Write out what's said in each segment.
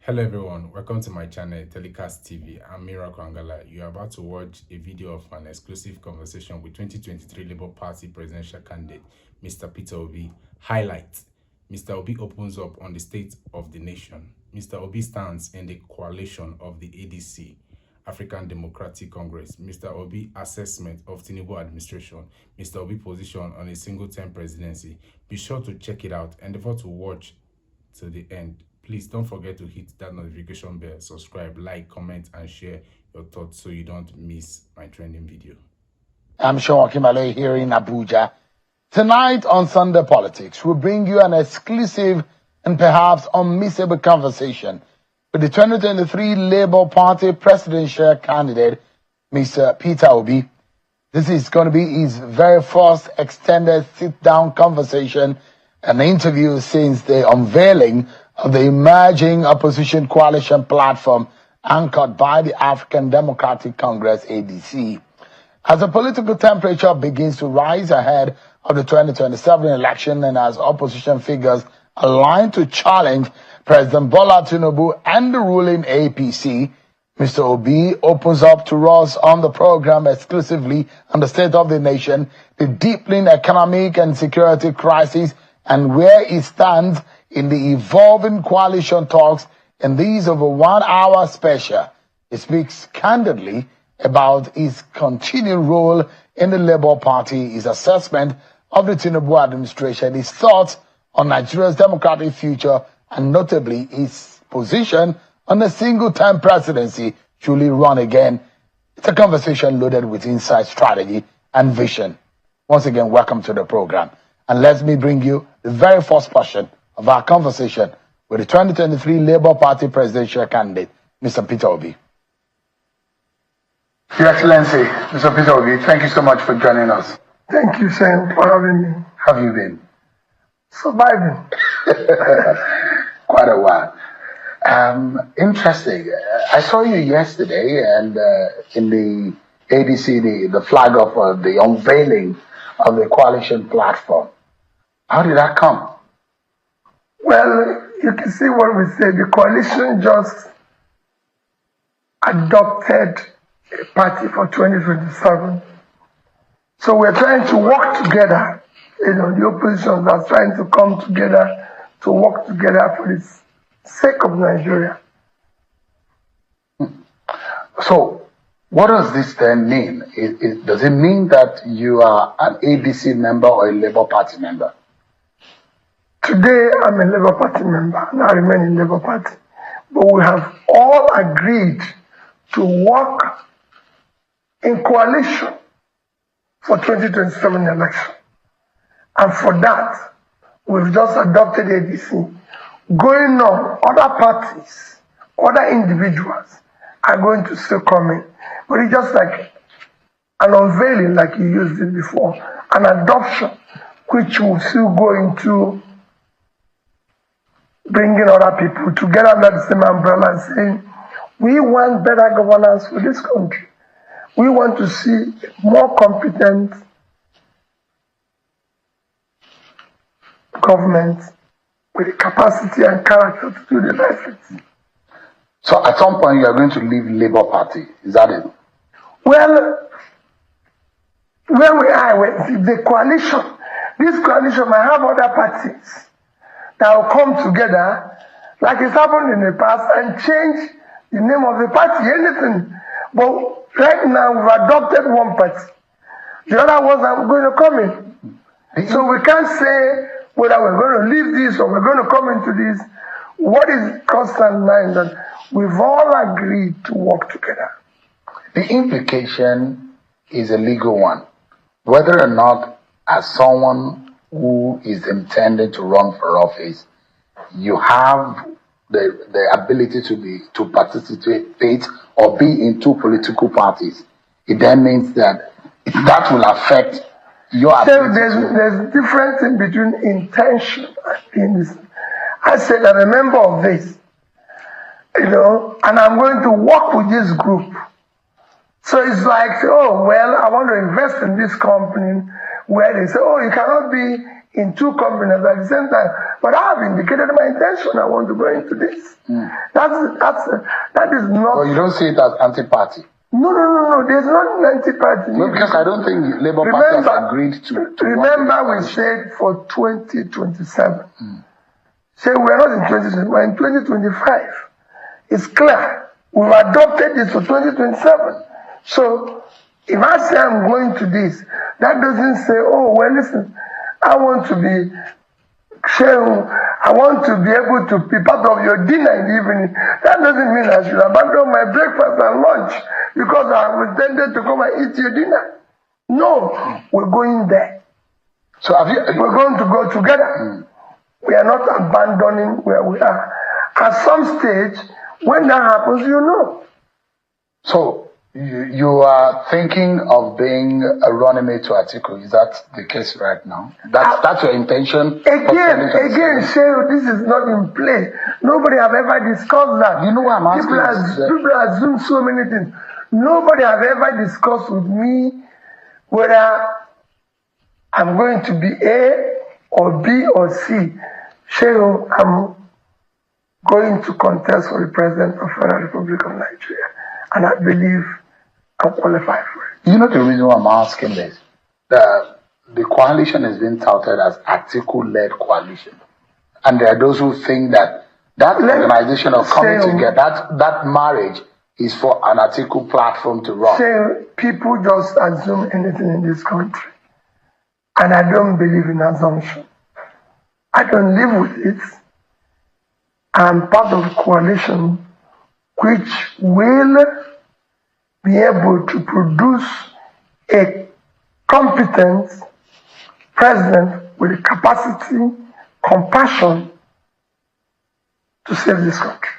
Hello everyone, welcome to my channel Telecast TV. I'm Miracle Angala. You are about to watch a video of an exclusive conversation with 2023 Labour Party presidential candidate Mr. Peterobi. Highlight: Mr. Obi opens up on the state of the nation. Mr. Obi stands in the coalition of the ADC, African Democratic Congress. Mr. Obi assessment of Tinubu administration. Mr. Obi position on a single-term presidency. Be sure to check it out and endeavor to watch to the end. Please don't forget to hit that notification bell, subscribe, like, comment, and share your thoughts so you don't miss my trending video. I'm Sean Kimale here in Abuja. Tonight on Sunday Politics, we bring you an exclusive and perhaps unmissable conversation with the 2023 Labour Party presidential candidate, Mr. Peter Obi. This is going to be his very first extended sit-down conversation, an interview since the unveiling of the emerging opposition coalition platform anchored by the African Democratic Congress, ADC. As the political temperature begins to rise ahead of the 2027 election and as opposition figures align to challenge President Bola Tinubu and the ruling APC, Mr. Obi opens up to us on the program exclusively on the state of the nation, the deepening economic and security crisis, and where it stands in the evolving coalition talks in these over 1 hour special. He speaks candidly about his continued role in the Labour Party, his assessment of the Tinubu administration, his thoughts on Nigeria's democratic future, and notably his position on a single-term presidency truly run again. It's a conversation loaded with insight, strategy, and vision. Once again, welcome to the program. And let me bring you the very first portion of our conversation with the 2023 Labour Party presidential candidate, Mr. Peter Obi. Your Excellency, Mr. Peter Obi, thank you so much for joining us. Thank you, Sam, for having me. How have you been? Surviving. Quite a while. Interesting. I saw you yesterday and in the ADC, the flag of the unveiling of the coalition platform. How did that come? Well, you can see what we say. The coalition just adopted a party for 2027. So we're trying to work together. The opposition are trying to come together to work together for the sake of Nigeria. So what does this then mean? Does it mean that you are an ADC member or a Labour Party member? Today, I'm a Labour Party member, and I remain in Labour Party. But we have all agreed to work in coalition for 2027 election. And for that, we've just adopted ADC. Going on, other parties, other individuals are going to still come in. But it's just like an unveiling, like you used it before, an adoption, which will still go into bringing other people together under the same umbrella and saying, we want better governance for this country. We want to see more competent government with the capacity and character to do the right things. So at some point you are going to leave Labour Party, is that it? Well, where we are, the coalition, this coalition might have other parties that will come together, like it's happened in the past, and change the name of the party, anything. But right now, we've adopted one party. The other ones are going to come in. So we can't say whether we're going to leave this or we're going to come into this. What is constant mind that we've all agreed to work together. The implication is a legal one. Whether or not, as someone who is intending to run for office, you have the ability to participate or be in two political parties. It then means that will affect your ability. So there's a difference in between intention and being this. I said I'm a member of this, and I'm going to work with this group. So it's like, oh, well, I want to invest in this company, where they say, oh, you cannot be in two companies at the same time. But I have indicated my intention. I want to go into this. That is not. Well, you don't see it as anti-party. No. There's not an anti-party. No, because I don't think Labour Party has agreed to remember, we said for 2027. Say we are not in 2020, we're in 2025. It's clear. We've adopted this for 2027. So if I say I'm going to this, that doesn't say, oh, well, listen, I want to be sharing, I want to be able to be part of your dinner in the evening. That doesn't mean I should abandon my breakfast and lunch because I intended to come and eat your dinner. No, we're going there. So we're going to go together. We are not abandoning where we are. At some stage, when that happens, you know. So you are thinking of being a running mate to Atiku. Is that the case right now? That's your intention? Again, Shehu, this is not in play. Nobody have ever discussed that. You know what I'm asking? People assume so many things. Nobody have ever discussed with me whether I'm going to be A or B or C. Shehu, I'm going to contest for the President of the Federal Republic of Nigeria. And I believe I'm qualified for it. You know the reason why I'm asking this? The coalition has been touted as Atiku-led coalition. And there are those who think that organization of coming together, that marriage is for an Atiku platform to run. People just assume anything in this country. And I don't believe in assumption. I don't live with it. I'm part of a coalition which will be able to produce a competent president with the capacity, compassion to save this country.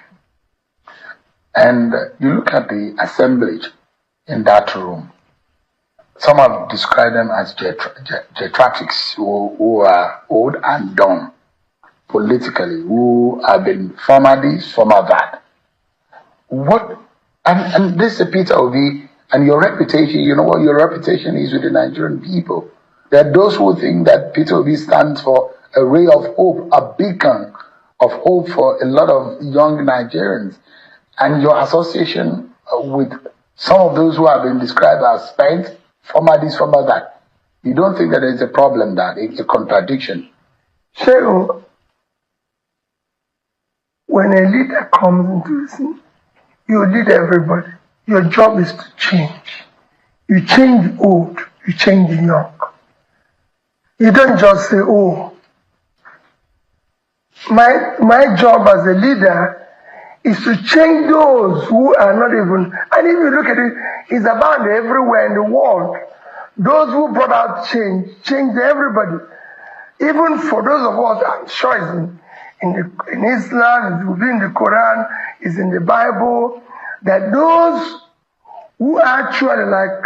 And you look at the assemblage in that room. Some have described them as geriatrics who are old and done politically, who have been former this, former that. And this is Peter Obi, and your reputation, you know what your reputation is with the Nigerian people. There are those who think that Peter Obi stands for a ray of hope, a beacon of hope for a lot of young Nigerians. And your association with some of those who have been described as spent, former this, former that. You don't think that there's a problem, that it's a contradiction? So, when a leader comes into the scene, you lead everybody. Your job is to change. You change the old, you change the young. You don't just say, oh, my job as a leader is to change those who are not even, and if you look at it, it's about everywhere in the world. Those who brought out change everybody. Even for those of us, I'm sure it's in Islam, it's within the Quran, it's in the Bible, that those who actually, like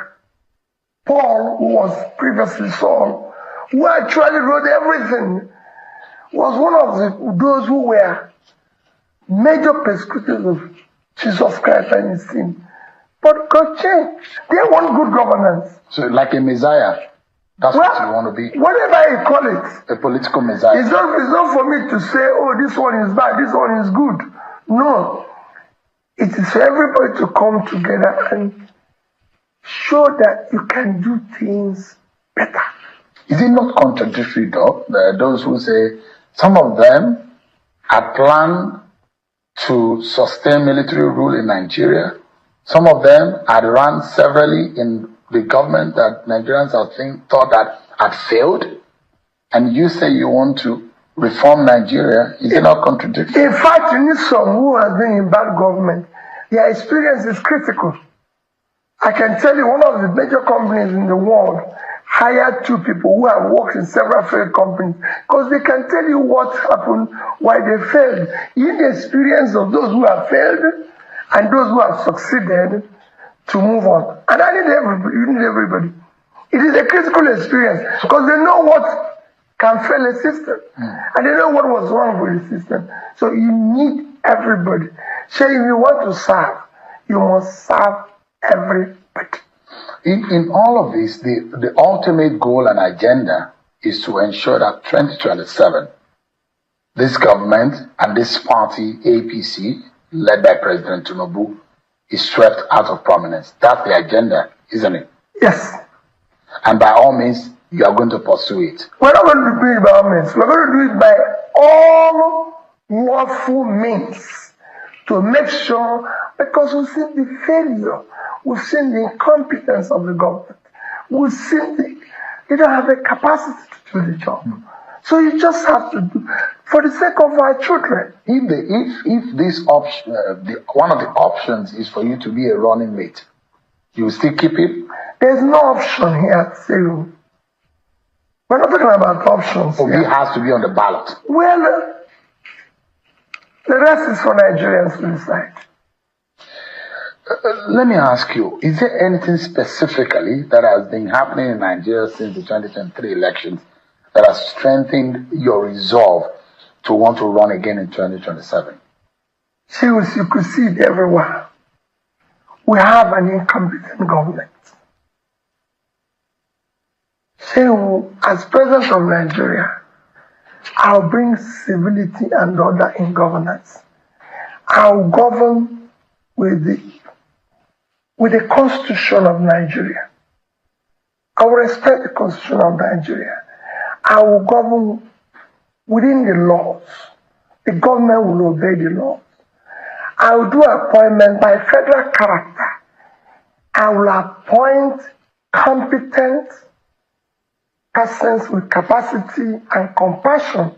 Paul, who was previously Saul, who actually wrote everything, was one of those who were major persecutors of Jesus Christ and his team. But God changed. They want good governance. So like a messiah, that's what you want to be? Whatever you call it. A political messiah. It's not for me to say, oh, this one is bad, this one is good. No. It is for everybody to come together and show that you can do things better. Is it not contradictory, though? There are those who say some of them had planned to sustain military rule in Nigeria. Some of them had run severally in the government that Nigerians thought that had failed. And you say you want to reform Nigeria. Is it not contradictory? In fact, you need some who has been in bad government. Their experience is critical. I can tell you one of the major companies in the world hired two people who have worked in several failed companies because they can tell you what happened, why they failed. You need the experience of those who have failed and those who have succeeded to move on. And I need everybody. You need everybody. It is a critical experience because they know what can fail a system and they know what was wrong with the system. So you need everybody. So if you want to serve, you must serve everybody. In all of this, the ultimate goal and agenda is to ensure that 2027, this government and this party, APC, led by President Tinubu, is swept out of prominence. That's the agenda, isn't it? Yes. And by all means, you are going to pursue it. We're not going to do it by all means. We're going to do it by all lawful means to make sure, because we've seen the failure, we've seen the incompetence of the government, we've seen they don't have the capacity to do the job. So you just have to do, for the sake of our children. If this option, one of the options is for you to be a running mate, you will still keep it? There's no option here, Cyril. We're not talking about options. Obi has to be on the ballot. Well, the rest is for Nigerians to decide. Let me ask you, is there anything specifically that has been happening in Nigeria since the 2023 elections that has strengthened your resolve to want to run again in 2027? You could see it everywhere. We have an incompetent government. As president of Nigeria, I'll bring civility and order in governance. I'll govern with the Constitution of Nigeria. I will respect the Constitution of Nigeria. I will govern within the laws. The government will obey the laws. I will do appointment by federal character. I will appoint competent persons with capacity and compassion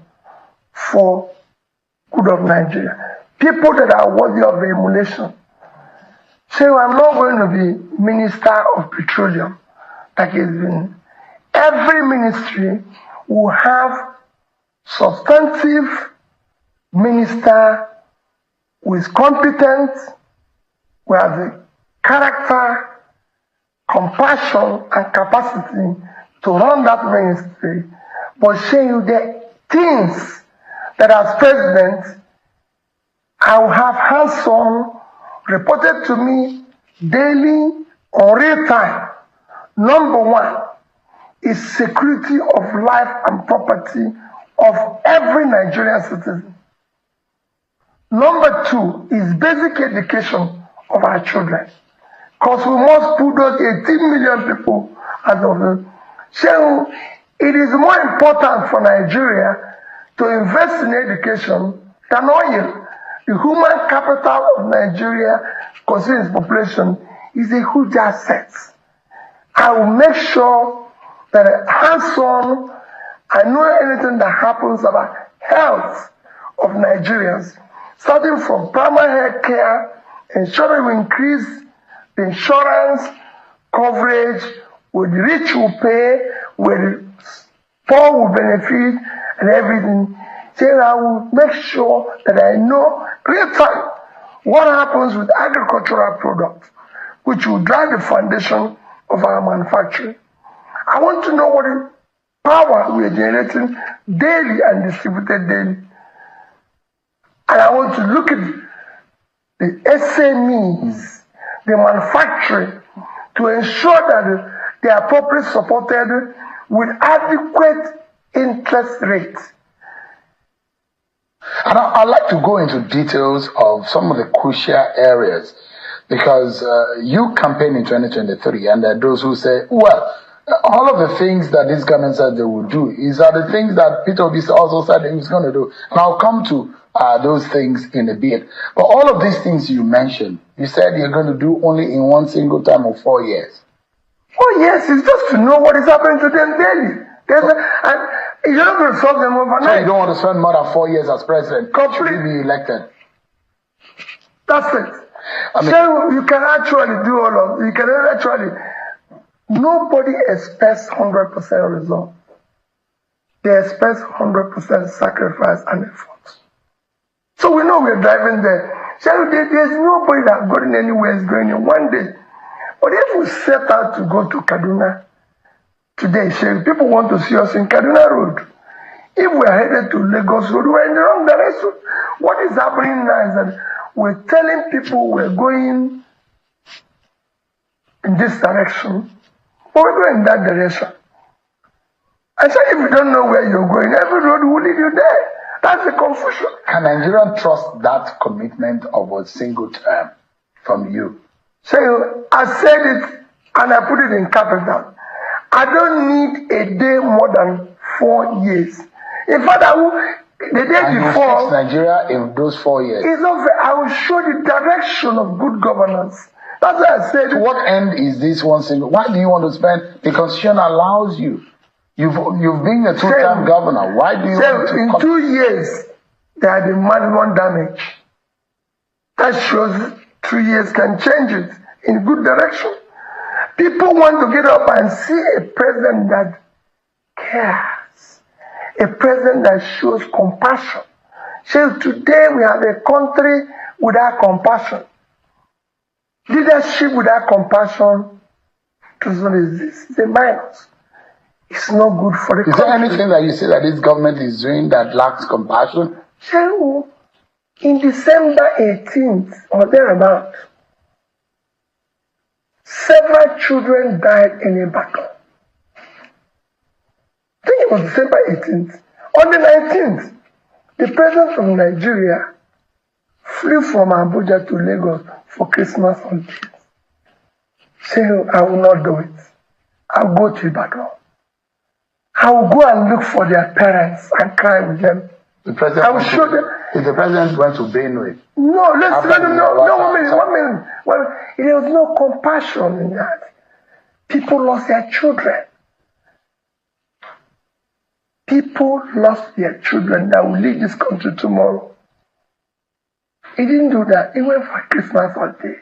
for good of Nigeria. People that are worthy of emulation. So I'm not going to be Minister of Petroleum, like it's been. Every ministry will have substantive minister who is competent, who has the character, compassion, and capacity to run that ministry, but showing you the things that as president, I will have hands-on reported to me daily or real time. Number one is security of life and property of every Nigerian citizen. Number two is basic education of our children. Because we must put those 18 million people as of them. So it is more important for Nigeria to invest in education than oil. The human capital of Nigeria, considering its population, is a huge asset. I will make sure that hands-on, I know anything that happens about health of Nigerians, starting from primary health care, ensuring we increase the insurance coverage, where the rich will pay, where the poor will benefit, and everything. So I will make sure that I know real time what happens with agricultural products, which will drive the foundation of our manufacturing. I want to know what power we are generating daily and distributed daily. And I want to look at the SMEs, the manufacturing, to ensure that they are properly supported with adequate interest rates. And I'd like to go into details of some of the crucial areas, because you campaigned in 2023, and there are those who say, well, all of the things that this government said they would do are the things that peterobi also said he was going to do. And I'll come to those things in a bit. But all of these things you mentioned, you said you're going to do only in one single time of 4 years. Oh yes, it's just to know what is happening to them daily. And you're not going to solve them overnight. So you don't want to spend more than 4 years as president to be elected? That's it. So you can actually do all of it. You can actually... Nobody expects 100% result. They expect 100% sacrifice and effort. So we know we're driving there. So there's nobody that going anywhere is going in one day. But if we set out to go to Kaduna today, people want to see us in Kaduna Road. If we're headed to Lagos Road, we're in the wrong direction. What is happening now is that we're telling people we're going in this direction, but we're going in that direction. I said, if you don't know where you're going, every road will lead you there. That's the confusion. Can Nigerians trust that commitment of a single term from you? So I said it and I put it in capital. I don't need a day more than 4 years. In fact, the day and before, you fix Nigeria in those 4 years. it's not fair. I will show the direction of good governance. That's why I said. To what end is this one single? Why do you want to spend? The constitution allows you. You've been a two-term governor. Why do you want to? In 2 years, there had been maximum damage. That shows 2 years can change it in good direction. People want to get up and see a president that cares, a president that shows compassion. So today we have a country without compassion. Leadership without compassion does not exist. It's a minus. It's not good for the country. Is there anything that you see that this government is doing that lacks compassion? So, in December 18th or thereabout, several children died in a battle. I think it was December 18th. On the 19th, the president of Nigeria flew from Abuja to Lagos for Christmas holidays. Saying, I will not do it. I'll go to Ibadan. I will go and look for their parents and cry with them. The president I will show them. If the president went to Benue. No, one minute. Well, there was no compassion in that. People lost their children. People lost their children that will lead this country tomorrow. He didn't do that. He went for Christmas holiday.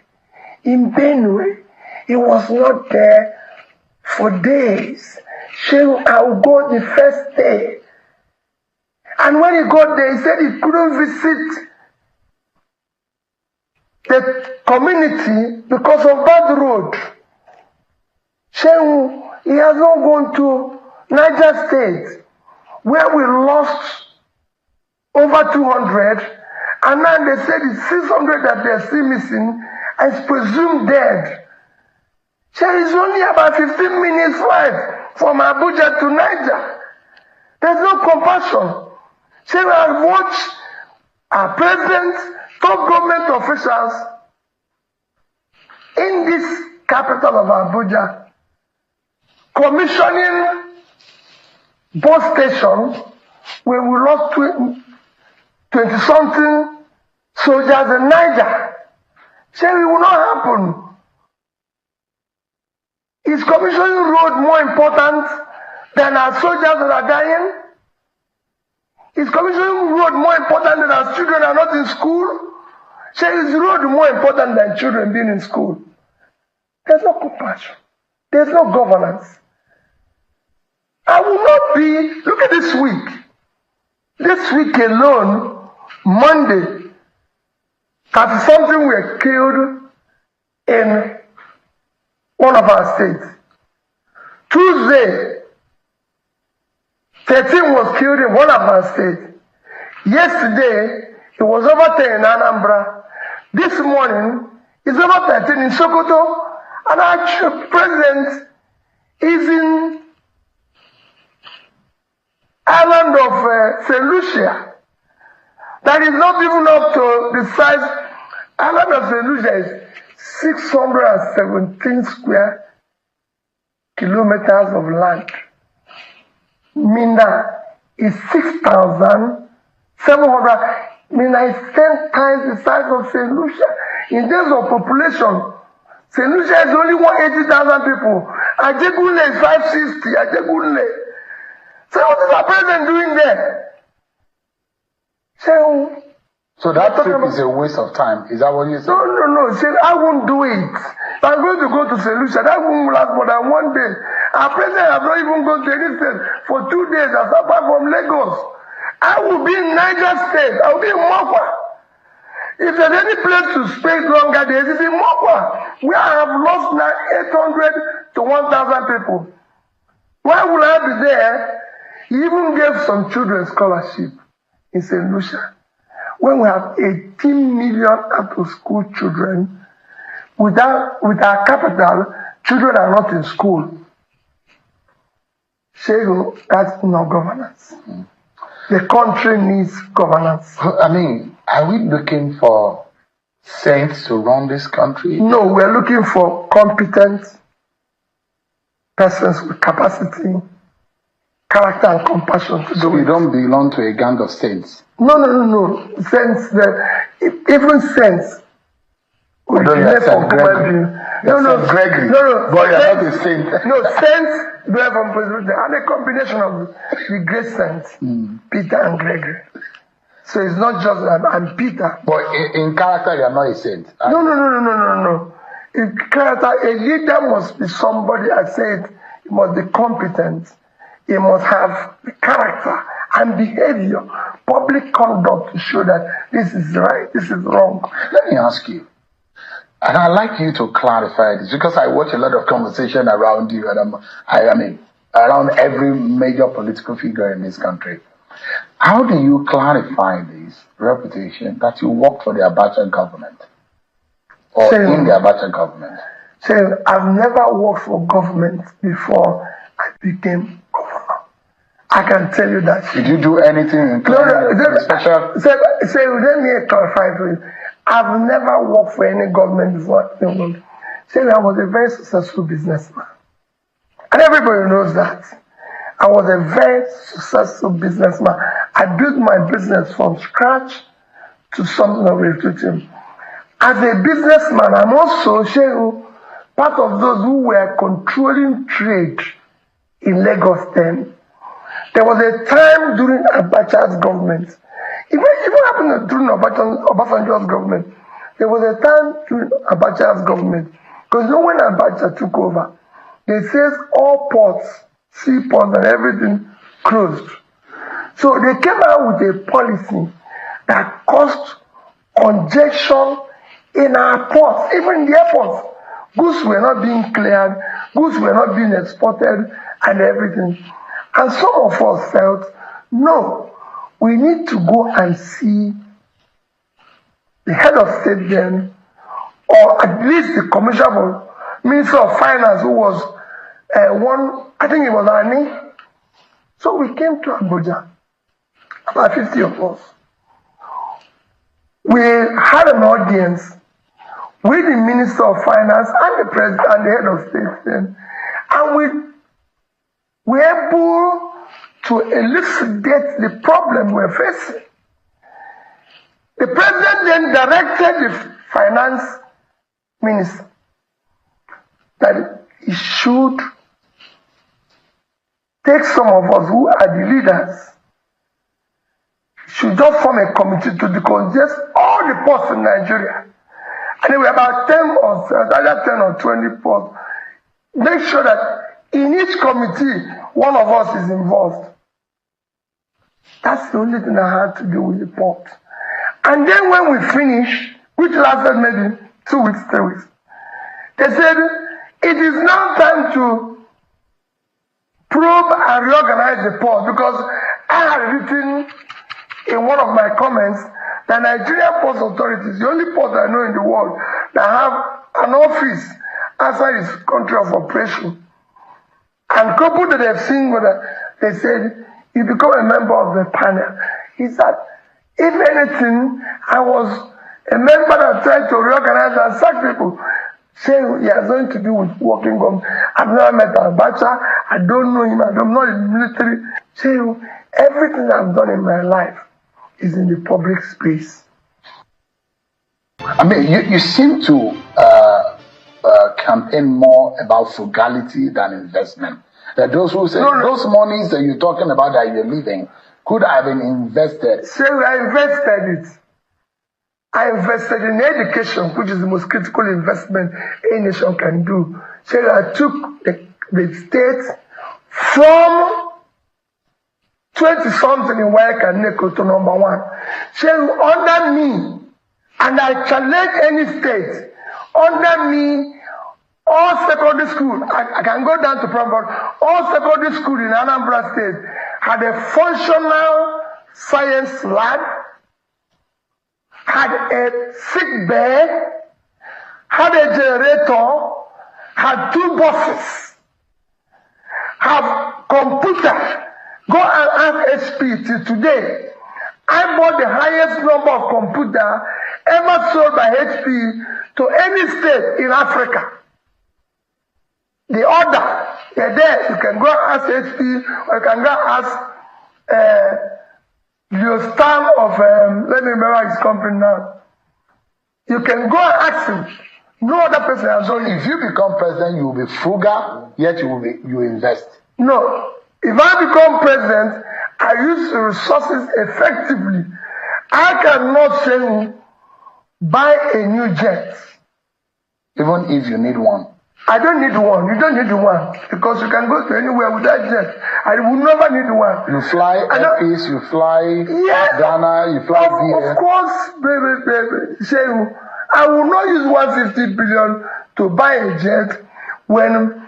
In Benue, he was not there for days. So I will go the first day. And when he got there, he said he couldn't visit the community because of bad road. So he has not gone to Niger State, where we lost over 200, and now they said it's 600 that they're still missing, and it's presumed dead. So it's only about 15 minutes flight from Abuja to Niger. There's no compassion. So we have watched our president, top government officials in this capital of Abuja commissioning bus stations where we lost 20-something soldiers in Niger. So it will not happen. Is commissioning road more important than our soldiers that are dying? Is commissioning road more important than our children are not in school? So is road more important than children being in school? There's no compassion. There's no governance. I will not be, look at this week. This week alone, Monday, 30-something were killed in one of our states. Tuesday, 13 was killed in one of our states. Yesterday, it was over 10 in Anambra. This morning, it's over 13 in Sokoto. And our president is in island of St. Lucia. That is not even up to the size. Island of St. Lucia is 617 square kilometers of land. Minna is 6,700. Minna is 10 times the size of St. Lucia. In terms of population, St. Lucia is only 180,000 people. Ajegunle is 560. Ajegunle. So what is our president doing there? So that trip is a waste of time. Is that what you say? No. See, I won't do it. If I'm going to go to St. Lucia, that won't last more than 1 day. Our president has not even gone to any state for 2 days apart from Lagos. I will be in Niger State. I will be in Mokwa. If there's any place to stay longer, there is in Mokwa, where I have lost now 800 to 1,000 people. Why will I be there? He even gave some children scholarship in St. Lucia. When we have 18 million out-of-school children, with our capital, children are not in school. Shego, that's not governance. The country needs governance. I mean, are we looking for saints to run this country? No, we're looking for competent persons with capacity, character, and compassion to do We it. don't belong to a gang of saints. No. Saints, even saints. We Although delay you're for Saint Gregory. government. No. Gregory. No. But you're not a saint. No, saints do have and a combination of the great saints, Peter and Gregory. So it's not just I'm Peter. But in character, you're not a saint. No. In character, a leader must be somebody, I said, he must be competent. He must have the character and behavior, public conduct to show that this is right, this is wrong. Let me ask you, and I'd like you to clarify this, because I watch a lot of conversation around you, and I mean, around every major political figure in this country. How do you clarify this reputation that you worked for the Abacha government? Or in the Abacha government? So I've never worked for government before I became governor. I can tell you that. Did you do anything including special? So let me clarify for you. I've never worked for any government before. So I was a very successful businessman. And everybody knows that. I was a very successful businessman. I built my business from scratch to something of a routine. As a businessman, I'm also part of those who were controlling trade in Lagos then. There was a time during Abacha's government, even happened during Obasanjo's government, there was a time during Abacha's government, because when Abacha took over, they said all ports, seaports and everything closed. So they came out with a policy that caused congestion in our ports, even in the airports. Goods were not being cleared, goods were not being exported and everything. And some of us felt, no, we need to go and see the head of state then, or at least the commissioner, Minister of Finance, who was I think it was Ani. So we came to Abuja, about 50 of us. We had an audience with the Minister of Finance and the President and the head of state then, and we were able to elucidate the problem we're facing. The President then directed the Finance Minister that he should take some of us who are the leaders, should just form a committee to decongest all the ports in Nigeria. And there were about 10 or 20 ports. Make sure that in each committee, one of us is involved. That's the only thing I had to do with the port. And then when we finished, which lasted maybe 2 weeks, 3 weeks, they said, it is now time to probe and reorganize the port, because I had written in one of my comments that Nigerian Port Authority is the only port I know in the world that have an office outside its country of operation. And coupled that they've seen whether they said, you become a member of the panel. He said, if anything, I was a member that tried to reorganize and sack people. Saying he has nothing to do with working government. I've never met Abacha. I don't know him. I'm not in the military. Saying everything I've done in my life is in the public space. I mean, you seem to campaign more about frugality than investment. That those who say those monies that you're talking about that you're leaving could have been invested. So I invested it. I invested in education, which is the most critical investment a nation can do. So I took the state from 20-something in Waika to number 1. So under me, and I challenge any state, under me, all secondary school, I can go down to primary, all secondary school in Anambra State had a functional science lab, had a sick bed, had a generator, had 2 buses, have Computer. Go and ask HP till today. I bought the highest number of computer ever sold by HP to any state in Africa. The order, they're there. You can go and ask HP, or you can go and ask the star of, let me remember his company now. You can go and ask him. No other person has done it. If you become president, you will be frugal, yet you invest. No. If I become president, I use the resources effectively. I cannot say buy a new jet. Even if you need one. I don't need one. You don't need one. Because you can go to anywhere with that jet. I will never need one. You fly Airpeace, you fly Ghana, you fly VN. Of course, baby. Say, I will not use 150 billion to buy a jet when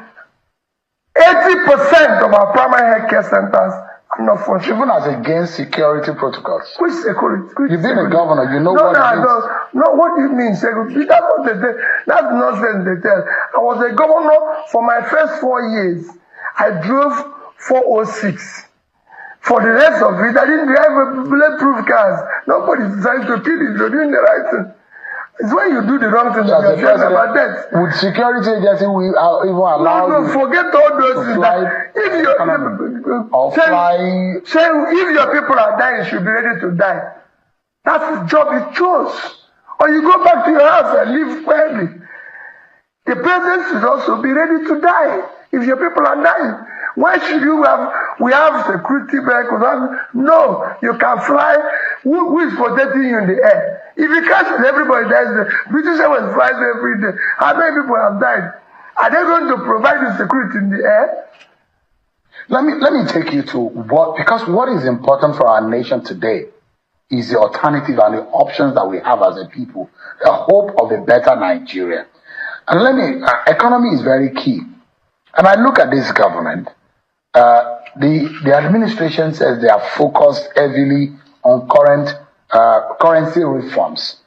80% of our primary health care centers are not functioning. Even as against security protocols. Which security? You've been a governor, you know what it means. No, what do you mean security? That's what they tell. That's nonsense they tell. I was a governor for my first 4 years. I drove 406. For the rest of it, I didn't drive bulletproof cars. Nobody's trying to kill you. You're doing the right thing. It's when you do the wrong thing that you're saying about that. Would security agency even allow No, forget all those things. If your people are dying, you should be ready to die. That's the job you chose. Or you go back to your house and live quietly. The president should also be ready to die if your people are dying. Why should we have security vehicles? No, you can fly. Who is protecting you in the air? If you catch it, everybody dies. The British Airways flies every day. How many people have died? Are they going to provide you security in the air? Let me take you to because what is important for our nation today is the alternative and the options that we have as a people, the hope of a better Nigeria. And economy is very key. And I look at this government, the administration says they are focused heavily on currency reforms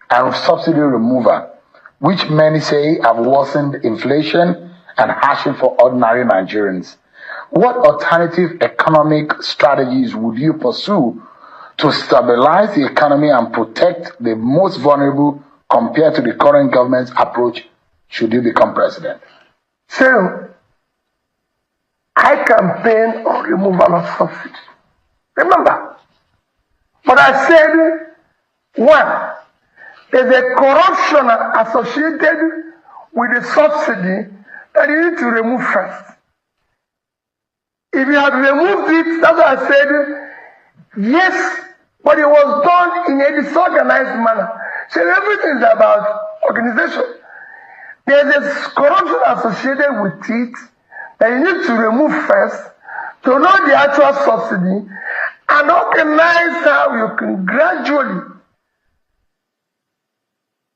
and subsidy removal, which many say have worsened inflation and hardship for ordinary Nigerians. What alternative economic strategies would you pursue to stabilize the economy and protect the most vulnerable compared to the current government's approach should you become president? So, I campaign on removal of subsidy. Remember, but I said, one, there's a corruption associated with the subsidy that you need to remove first. If you had removed it, that's what I said, yes, but it was done in a disorganized manner. So everything is about organization. There's a corruption associated with it that you need to remove first to know the actual subsidy and organize how you can gradually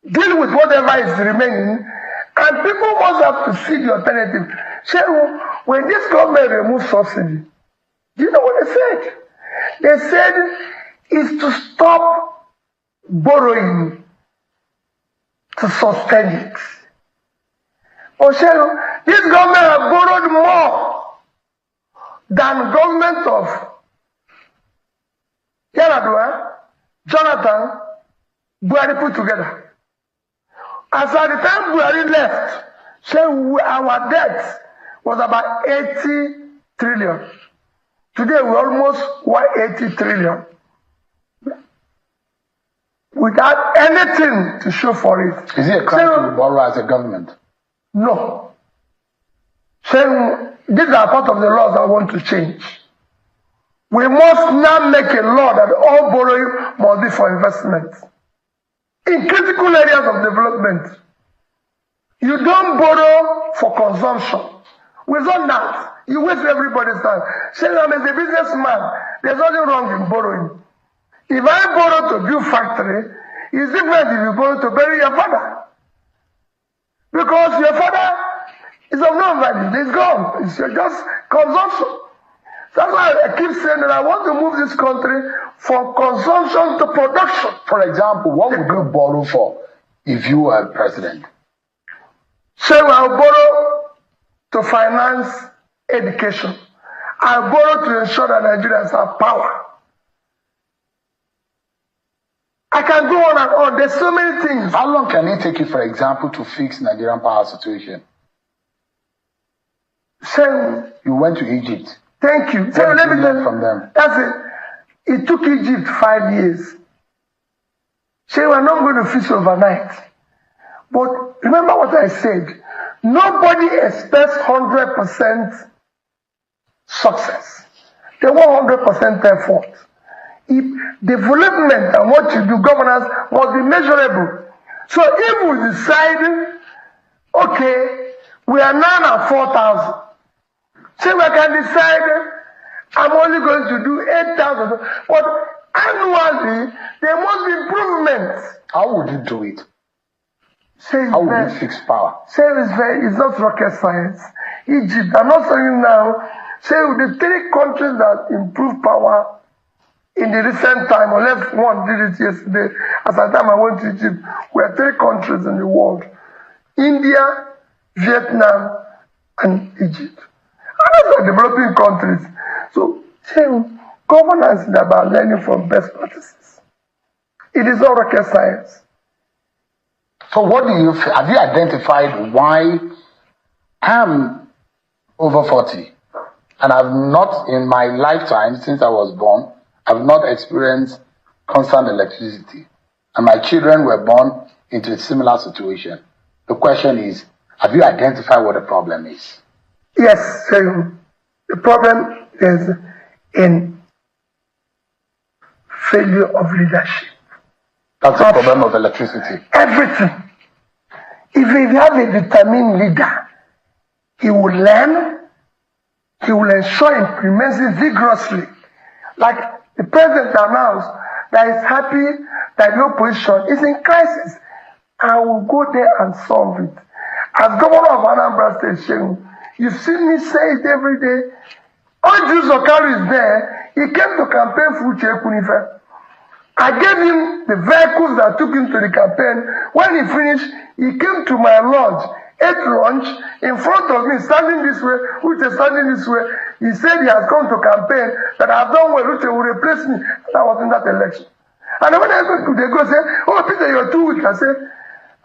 deal with whatever is remaining, and people must have to see the alternative. So when this government removed subsidy, do you know what they said? They said is to stop borrowing to sustain it. Oshero, this government has borrowed more than government of Yaradua, Jonathan, Buhari put together. As at the time Buhari left, our debt was about 80 trillion. Today we're almost 180 trillion. Without anything to show for it. Is it a crime to borrow as a government? No. Saying these are part of the laws I want to change. We must now make a law that all borrowing must be for investment. In critical areas of development, you don't borrow for consumption. Without that, you waste everybody's time. Saying I'm as a businessman, there's nothing wrong in borrowing. If I borrow to build factory, it's different if you borrow to bury your father. Because your father is of no value. It's gone. It's just consumption. That's why I keep saying that I want to move this country from consumption to production. For example, what would you borrow for if you were president? So I'll borrow to finance education. I borrow to ensure that Nigerians have power. I can go on and on. There's so many things. How long can it take you, for example, to fix Nigerian power situation? So, you went to Egypt. Thank you. So let me learn from them. That's it. It took Egypt 5 years. So we're not going to fix overnight. But remember what I said. Nobody expects 100% success. They want 100% effort. If development and what you do, governance, must be measurable. So if we decide, okay, we are now at 4,000. So we can decide, I'm only going to do 8,000. But annually, there must be improvements. How would you do it? How would you fix power? It's not rocket science. Egypt, I'm not saying now, say the 3 countries that improve power in the recent time, unless one did it yesterday, as at the time I went to Egypt, we are 3 countries in the world. India, Vietnam, and Egypt. And those are developing countries. So, governance is about learning from best practices. It is not rocket science. So what do you feel? Have you identified why I'm over 40 and I've not, in my lifetime since I was born, I've not experienced constant electricity, and my children were born into a similar situation? The question is, have you identified what the problem is? Yes, the problem is in failure of leadership. That's the problem of electricity. Everything. If you have a determined leader, he will learn, he will ensure implements it vigorously. Like the president announced that he's happy that the opposition is in crisis. I will go there and solve it. As governor of Anambra State, you've seen me say it every day. Oju Zokari is there. He came to campaign for Uche Kunife. I gave him the vehicles that took him to the campaign. When he finished, he came to my lodge, ate lunch in front of me, standing this way, Uche standing this way. He said he has come to campaign, that I've done well, Uche will replace me. And I was in that election. And when I go to they go say, oh, Peter, you're too weak. I said,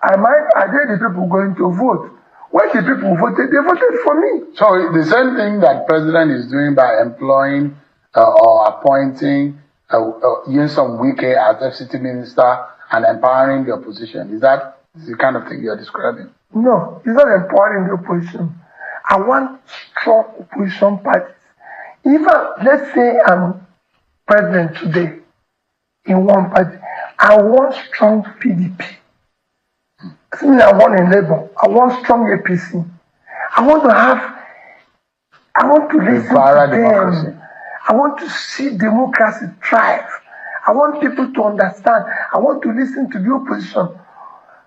I did the people going to vote. When the people voted, they voted for me. So the same thing that president is doing by employing or appointing Yinsom Wike as FCT minister and empowering the opposition, is that the kind of thing you're describing? No, it's not empowering the opposition. I want strong opposition parties. Let's say I'm president today in one party, I want strong PDP. I want a Labour. I want strong APC. I want to listen to them. I want to see democracy thrive. I want people to understand. I want to listen to the opposition.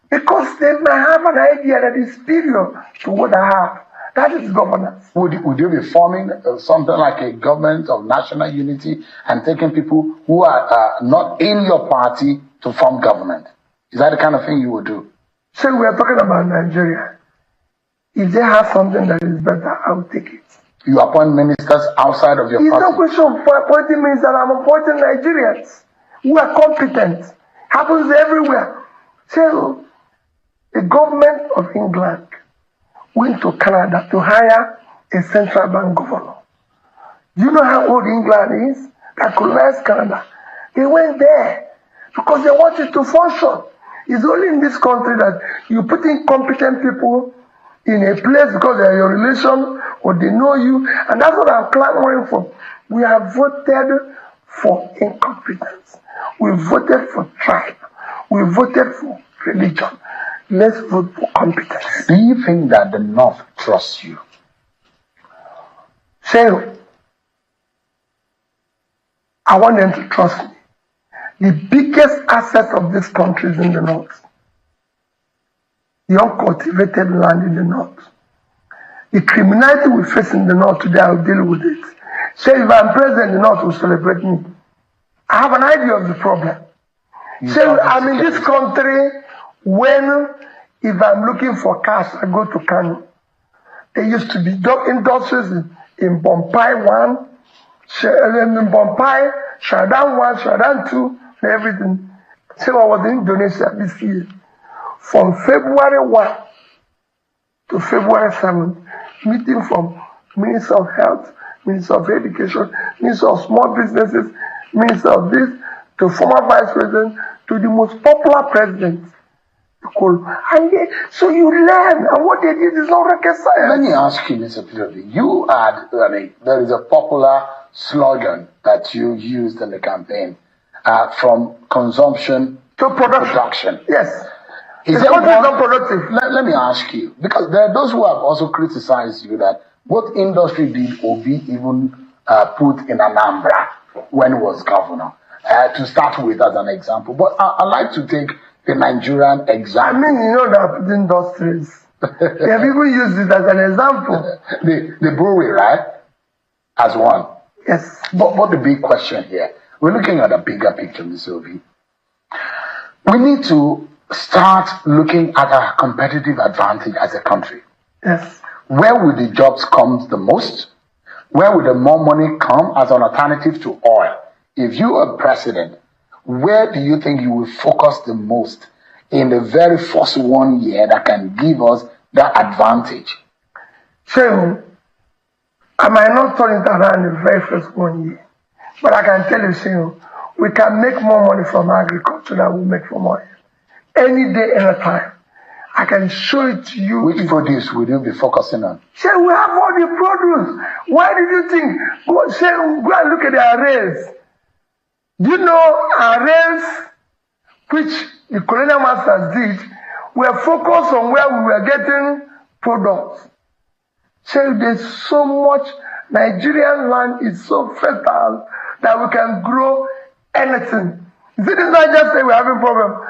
Because they might have an idea that is superior to what I have. That is governance. Would you be forming something like a government of national unity and taking people who are not in your party to form government? Is that the kind of thing you would do? So we are talking about Nigeria. If they have something that is better, I will take it. You appoint ministers outside of your party? It's no question for appointing ministers. I'm appointing Nigerians who are competent. Happens everywhere. So the government of England went to Canada to hire a central bank governor. You know how old England is? That colonized Canada. They went there because they wanted to function. It's only in this country that you put in competent people in a place because they are your relation or they know you, and that's what I'm clamoring for. We have voted for incompetence. We voted for tribe. We voted for religion. Let's vote for competence. Do you think that the North trusts you? So, I want them to trust me. The biggest asset of this country is in the North. The uncultivated land in the North. The criminality we face in the North today, I'll deal with it. So if I'm president, the North will celebrate me. I have an idea of the problem. So I'm in this country when, if I'm looking for cars, I go to Kano. There used to be industries in Bompai 1, in Bompai, Sharadan 1, Sharadan 2, and everything. So I was in Indonesia this year. From February 1 to February 7, meeting from Minister of Health, Minister of Education, Minister of Small Businesses, Minister of this, to former Vice President, to the most popular president. And so you learn, and what they did is not rocket science. Let me ask you, Mr. Peterobi, there is a popular slogan that you used in the campaign, from consumption to production. Yes. Is the country is not productive. Let me ask you, because there are those who have also criticized you that what industry did Obi even put in Anambra when he was governor, to start with as an example. But I'd like to take the Nigerian example. I mean, you know that industries. They have even used it as an example. the brewery, right? As one. Yes. But the big question here, we're looking at a bigger picture, Mr. Obi. We need to start looking at our competitive advantage as a country. Yes. Where will the jobs come the most? Where will the more money come as an alternative to oil? If you are president, where do you think you will focus the most in the very first 1 year that can give us that advantage? So, I might not turn it around the very first 1 year, but I can tell you, so we can make more money from agriculture than we make from oil. Any day, any time. I can show it to you. Which produce will you be focusing on? Say, we have all the produce. Why did you think? Go and look at the arrays. Do you know arrays, which the colonial masters did, were focused on where we were getting products. So there's so much, Nigerian land is so fertile that we can grow anything. You see, this is not just say we're having problem.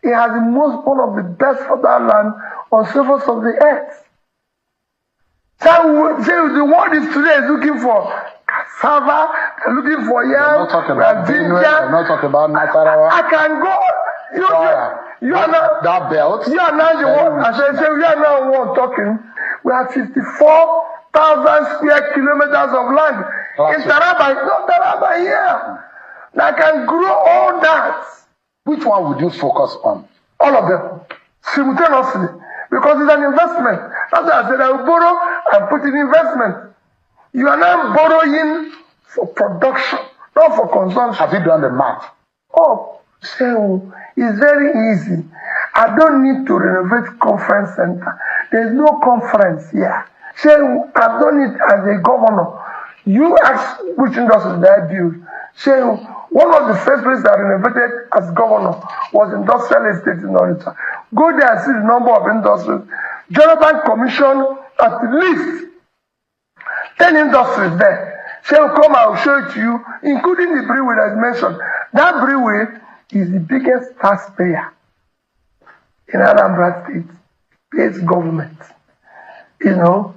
It has one of the best fertile land on the surface of the earth. So the world is today is looking for cassava, they're looking for yam, we're not talking about Nasarawa. I can go. You are now that belt. You are now the one. I said, we are now one talking. We have 54,000 square kilometers of land in Taraba. It's not Taraba here. That can grow all that. Which one would you focus on? All of them, simultaneously, because it's an investment. That's why I said I will borrow and put in investment. You are now borrowing for production, not for consumption. Have you done the math? Oh, so it's very easy. I don't need to renovate conference center. There's no conference here. So I've done it as a governor. You ask which industry did I build. So one of the first places I renovated as governor was industrial estate in Onitsha. Go there and see the number of industries. Jonathan commissioned at least 10 industries there. So come, I will show it to you, including the brewery that is mentioned. That brewery is the biggest taxpayer in Anambra State. Pays government. You know.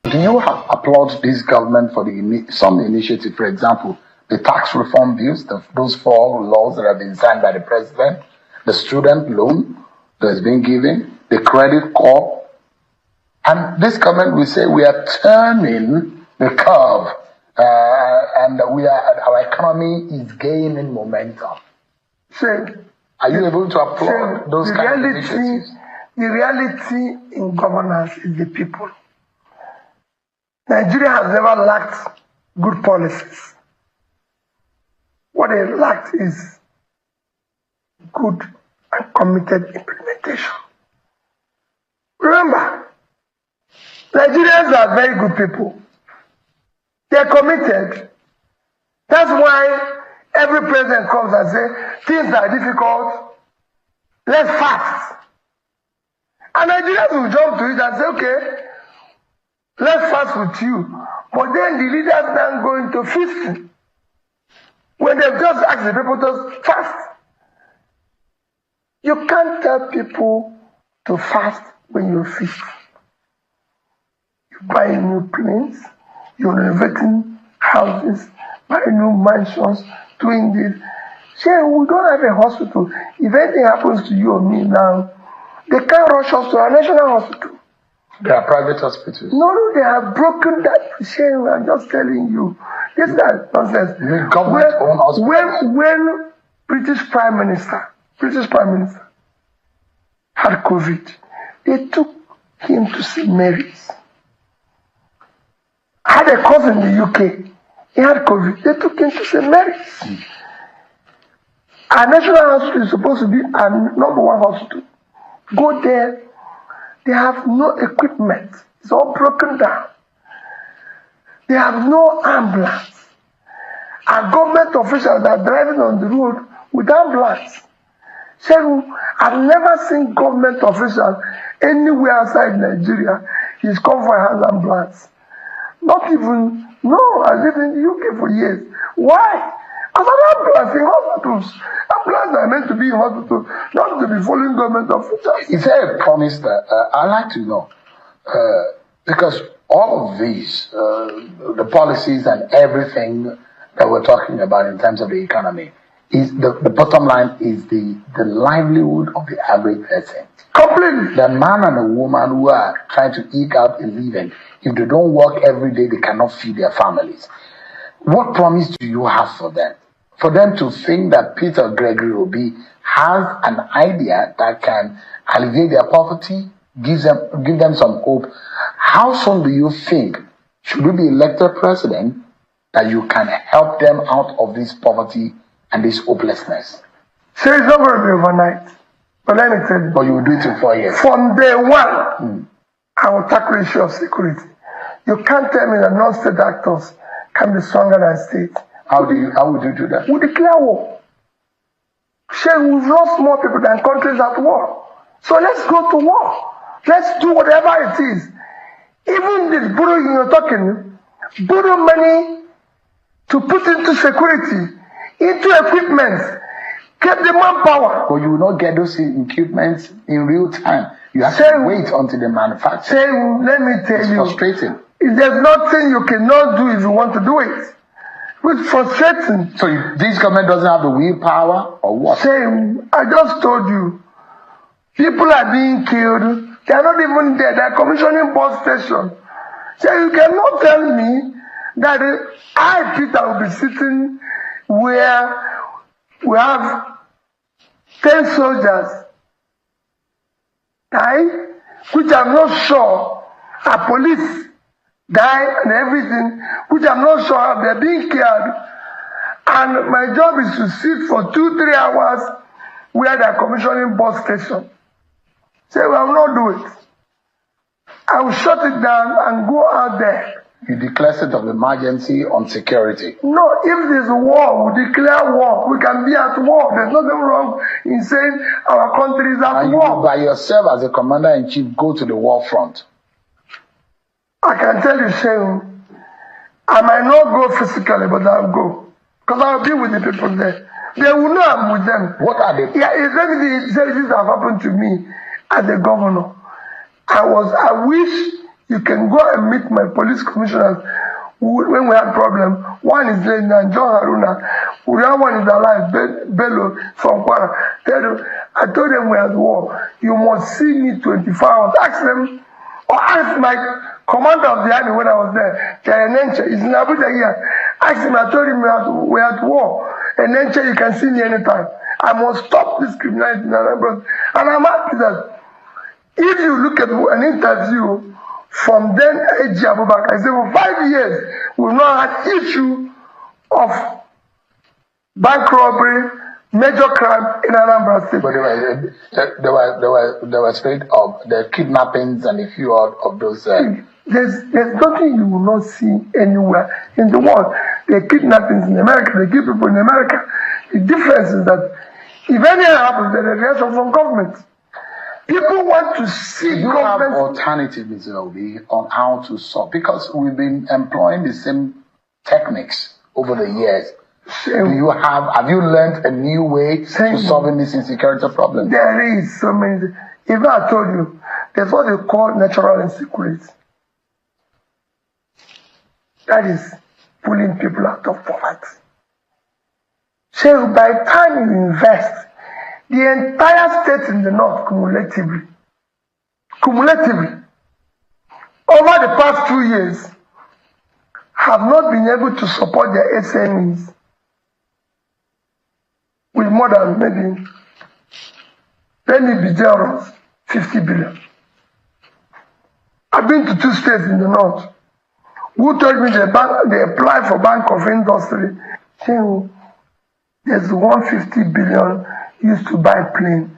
Do you applaud this government for some initiative, for example, the tax reform bills, those 4 laws that have been signed by the president, the student loan that has been given, the credit corp, and this government will say we are turning the curve, and our economy is gaining momentum. So, are you able to applaud those kind of initiatives? The reality in governance is the people. Nigeria has never lacked good policies. What they lacked is good and committed implementation. Remember, Nigerians are very good people. They're committed. That's why every president comes and says, things are difficult, let's fast. And Nigerians will jump to it and say, okay, let's fast with you. But then the leaders then go into feasting. When they've just asked the people to fast. You can't tell people to fast when you're feasting. You buy new planes, you're renovating houses, buying new mansions, doing this. Say, we don't have a hospital. If anything happens to you or me now, they can't rush us to our national hospital. They are private hospitals. No, they have broken that chain. I'm just telling you. This is nonsense. Government-owned hospitals. When British Prime Minister had COVID, they took him to St. Mary's. I had a cousin in the UK. He had COVID. They took him to St. Mary's. Our national hospital is supposed to be our number one hospital. Go there. They have no equipment. It's all broken down. They have no ambulance. Our government officials are driving on the road with ambulance. So I've never seen government officials anywhere outside Nigeria. He's come for a hand ambulance. Not even, no, I lived in the UK for years. Why? Because an ambulance in hospitals. Ambulance are meant to be in hospitals, not to be following government officials. Is there a promise that I'd like to know? Because all of these, the policies and everything that we're talking about in terms of the economy, is the bottom line is the livelihood of the average person. Completely. The man and the woman who are trying to eke out a living, if they don't work every day, they cannot feed their families. What promise do you have for them? For them to think that Peter Gregory Obi has an idea that can alleviate their poverty, give them some hope. How soon do you think, should we be elected president, that you can help them out of this poverty and this hopelessness? So it's not going to be overnight. But let me tell you. But you will do it in 4 years. From day one, I will tackle the issue of security. You can't tell me that non-state actors can be stronger than state. How would you do that? We declare war. We've lost more people than countries at war. So let's go to war. Let's do whatever it is. Even this borrowing you're talking, borrow money to put into security, into equipment, get the manpower. But you will not get those equipments in real time. You have to wait until the manufacturer. Let me tell you. It's frustrating. There's nothing you cannot do if you want to do it. It's frustrating. So this government doesn't have the willpower or what? I just told you. People are being killed. They are not even there. They are commissioning bus station. So you cannot tell me that I, Peter, will be sitting where we have 10 soldiers die, which I'm not sure are police die and everything, which I'm not sure they're being killed. And my job is to sit for 2-3 hours where they're commissioning bus station. Say, well, I will not do it. I will shut it down and go out there. You declare state of emergency on security. No, if there's a war, we declare war. We can be at war. There's nothing wrong in saying our country is at war. You by yourself as a commander-in-chief go to the war front. I can tell you, Shane, I might not go physically, but I'll go. Because I'll be with the people there. They will know I'm with them. What are they? Yeah, if anything this have happened to me as the governor, I wish you can go and meet my police commissioners when we had problem. One is John Haruna. The other one is alive, Bello from Kwara. I told them we had war. You must see me 24 hours. Ask them, or ask my commander of the army when I was there. He's in Abuja here. Ask him, I told him we had war. And then you can see me anytime. I must stop this criminality. And I'm happy that if you look at an interview from then A.G. Abubakar, I said for 5 years, we've not had issue of bank robbery, major crime in Anambra State. But there was straight of the kidnappings and a few of those. There's nothing you will not see anywhere in the world. There are kidnappings in America, they kill people in America. The difference is that if anything happens, there's a reaction from government. People want to see government. Have alternative, Mr. Obi, on how to solve, because we've been employing the same techniques over the years. Have you learned a new way to solving this insecurity problem? There is so many. If I told you, there's what they call natural insecurity. That is pulling people out of poverty. So by the time you invest, the entire state in the north cumulatively, over the past 2 years, have not been able to support their SMEs with more than maybe, let me be generous, 50 billion. I've been to 2 states in the north who told me they applied for Bank of Industry, saying there's 150 billion used to buy plane.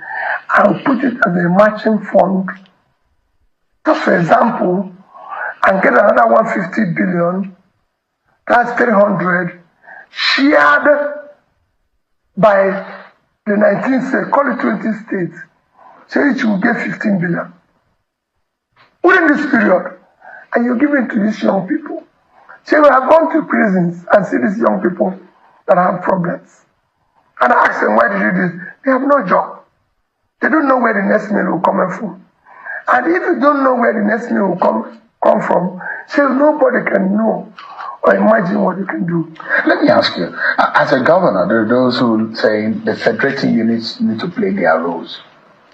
I'll put it as a matching fund, just for example, and get another 150 billion, that's 300, shared by the 19 states, call it 20 states, so each will get 15 billion. Within this period, and you give it to these young people. So we have gone to prisons and see these young people that have problems. And I ask them, why did you do this? They have no job. They don't know where the next meal will come from. And if you don't know where the next meal will come from, so nobody can know or imagine what you can do. Let me ask you, as a governor, there are those who say the federating units need to play their roles.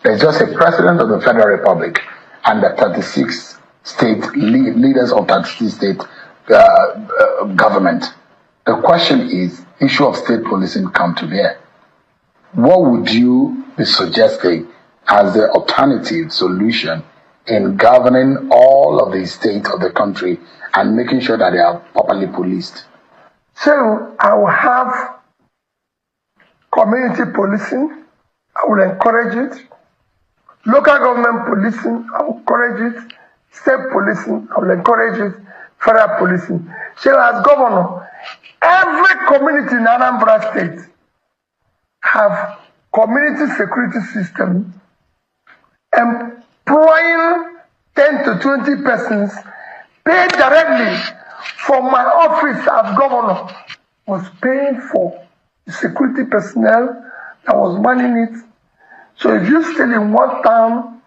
There's just a president of the Federal Republic and the 36 state leaders of 36 state government. The question is, issue of state policing come to bear. What would you be suggesting as the alternative solution in governing all of the states of the country and making sure that they are properly policed? So I will have community policing. I will encourage it. Local government policing, I will encourage it. State policing, I will encourage it. Federal policing. So as governor, every community in Anambra State have community security system employing 10 to 20 persons paid directly from my office as governor, was paying for the security personnel that was manning it. So if you still in one town,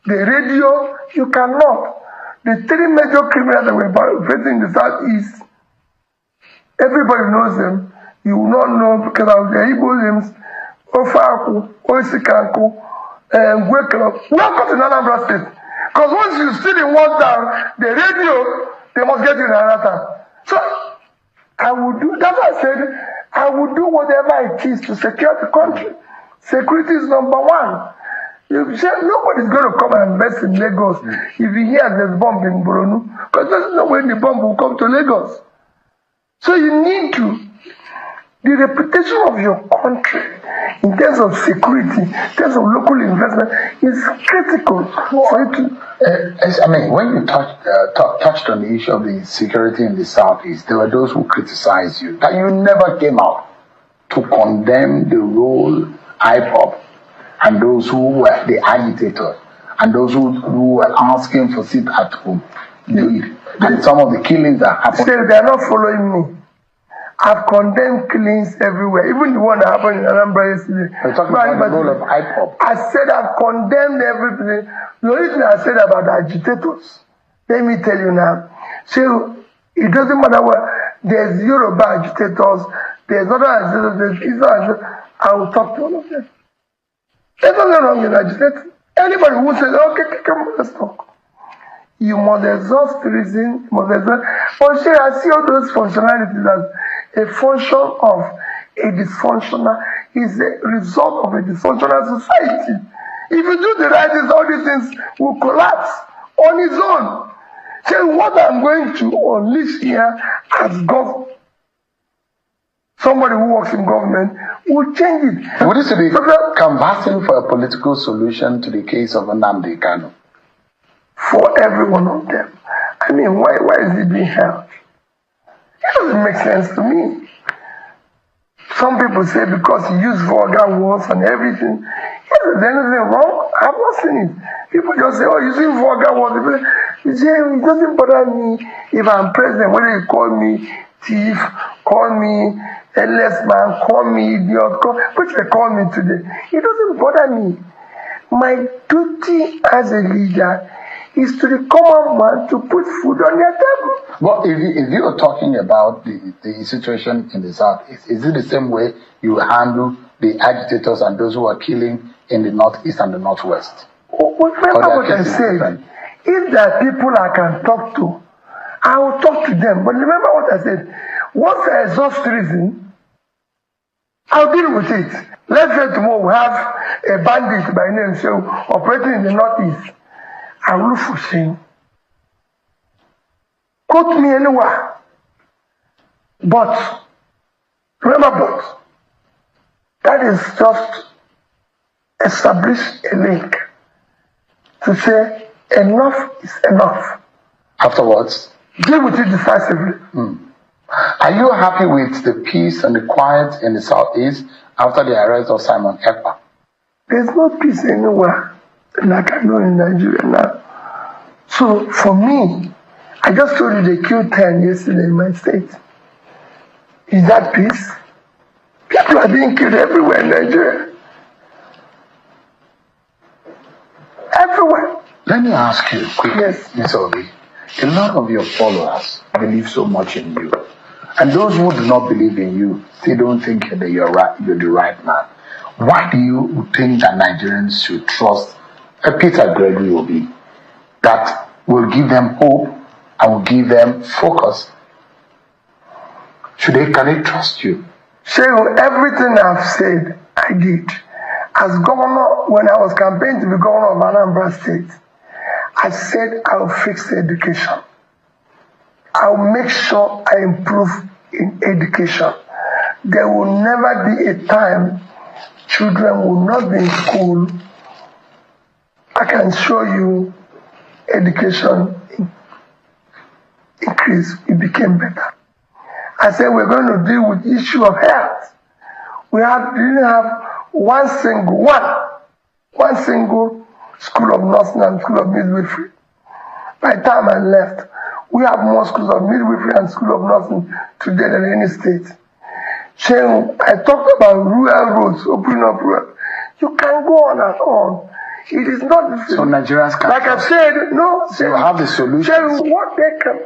the radio, you cannot. The 3 major criminals that were operating in the southeast, everybody knows them. You will not know because of the Igbo names, Ofaku, Oisikanku, and Gwekelo. Welcome to Anambra State. Because once you still in one town, the radio, they must get you in another town. So I would do, that's why I said, I would do whatever it is to secure the country. Security is number one. You say nobody's going to come and invest in Lagos if you hear there's bomb in Boronu, because there's no way the bomb will come to Lagos. So you need to, the reputation of your country in terms of security, in terms of local investment is critical for you to. I mean, when you touched on the issue of the security in the southeast, there were those who criticized you that you never came out to condemn the role IPOB and those who were the agitators and those who were asking for sit at home and some of the killings that happened. Still, they are not following me. I've condemned killings everywhere, even the one that happened in Anambra yesterday. You're talking about the role of IPOB. I said I've condemned everything. The only thing I said about the agitators, let me tell you now. So it doesn't matter what, there's Yoruba agitators, there's other agitators, there's Israel. I will talk to all of them. There's nothing wrong with agitating. Anybody who says, okay, come on, let's talk. You must exhaust the reason, you must exhaust. But see, I see all those functionalities as a function of a dysfunctional, is a result of a dysfunctional society. If you do the right things, all these things will collapse on its own. So what I'm going to unleash here as government, somebody who works in government, will change it. Would this be canvassing for a political solution to the case of Nnamdi Kanu? For every one of them. I mean, why is it being held? It doesn't make sense to me. Some people say because he used vulgar words and everything. Is there anything wrong? I've not seen it. People just say, oh, using vulgar words. You say, it doesn't bother me if I'm president, whether you call me thief, call me a less man, call me idiot, which they call me today. It doesn't bother me. My duty as a leader is to the common man to put food on their table. Well, if you are talking about the situation in the south, is it the same way you handle the agitators and those who are killing in the northeast and the northwest? Remember what I said. If there are people I can talk to, I will talk to them. But remember what I said. Once I exhaust reason, I'll deal with it. Let's say tomorrow we have a bandit by name so operating in the northeast. I will look for him. Quote me anywhere. But, remember, that is just establish a link to say enough is enough. Afterwards, deal with it decisively. Are you happy with the peace and the quiet in the southeast after the arrest of Simon Ekpa? There's no peace anywhere like I know in Nigeria now. So for me, I just told you they killed 10 yesterday in my state. Is that peace? People are being killed everywhere in Nigeria. Everywhere. Let me ask you quickly, Yes. Mr. Obi. A lot of your followers believe so much in you. And those who do not believe in you, they don't think that you're the right man. Why do you think that Nigerians should trust a Peter Gregory Obi that will give them hope and will give them focus? Can they trust you? Shehu, everything I've said, I did. As governor, when I was campaigning to be governor of Anambra State, I said I will fix education. I will make sure I improve in education. There will never be a time children will not be in school. I can show you education increase. It became better. I said we're going to deal with the issue of health. We didn't have one single school of nursing and school of midwifery. By the time I left, we have more schools of midwifery and school of nursing today than any state. I talked about rural roads, opening up rural. You can go on and on. It is not. So Nigerians can. Like I said, no. You have the solution. What they can.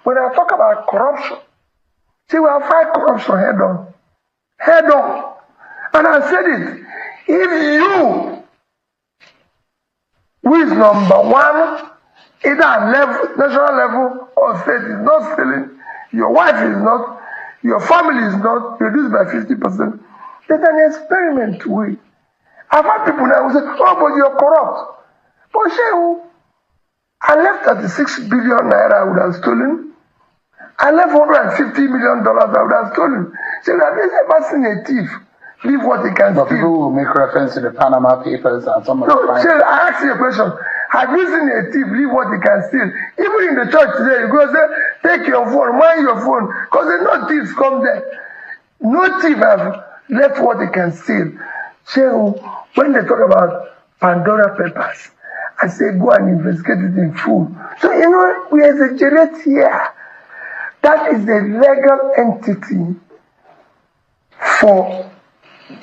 When I talk about corruption, we have fight corruption head on. Head on. And I said it. If you, who is number one, either at level, national level or state, is not stealing, your wife is not, your family is not, reduced by 50%, there's an experiment way. I've had people now who say, oh, but you're corrupt. But Shehu, I left 36 billion naira I would have stolen. I left $150 million I would have stolen. So have you ever seen a thief leave what he can steal? People will make reference to the Panama Papers and some of the No, I asked you a question. Have you seen a thief leave what he can steal? Even in the church today, you go say, take your phone, mind your phone, because there's no thieves come there. No thief have left what he can steal. So when they talk about Pandora Papers, I say go and investigate it in full. So we exaggerate here. That is a legal entity for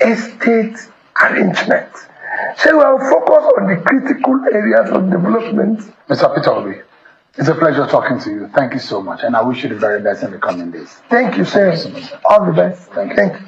estate arrangement. So we will focus on the critical areas of development. Mr. Peterobi, it's a pleasure talking to you. Thank you so much. And I wish you the very best in the coming days. Thank you, sir. All the best. Thank you. Thank you.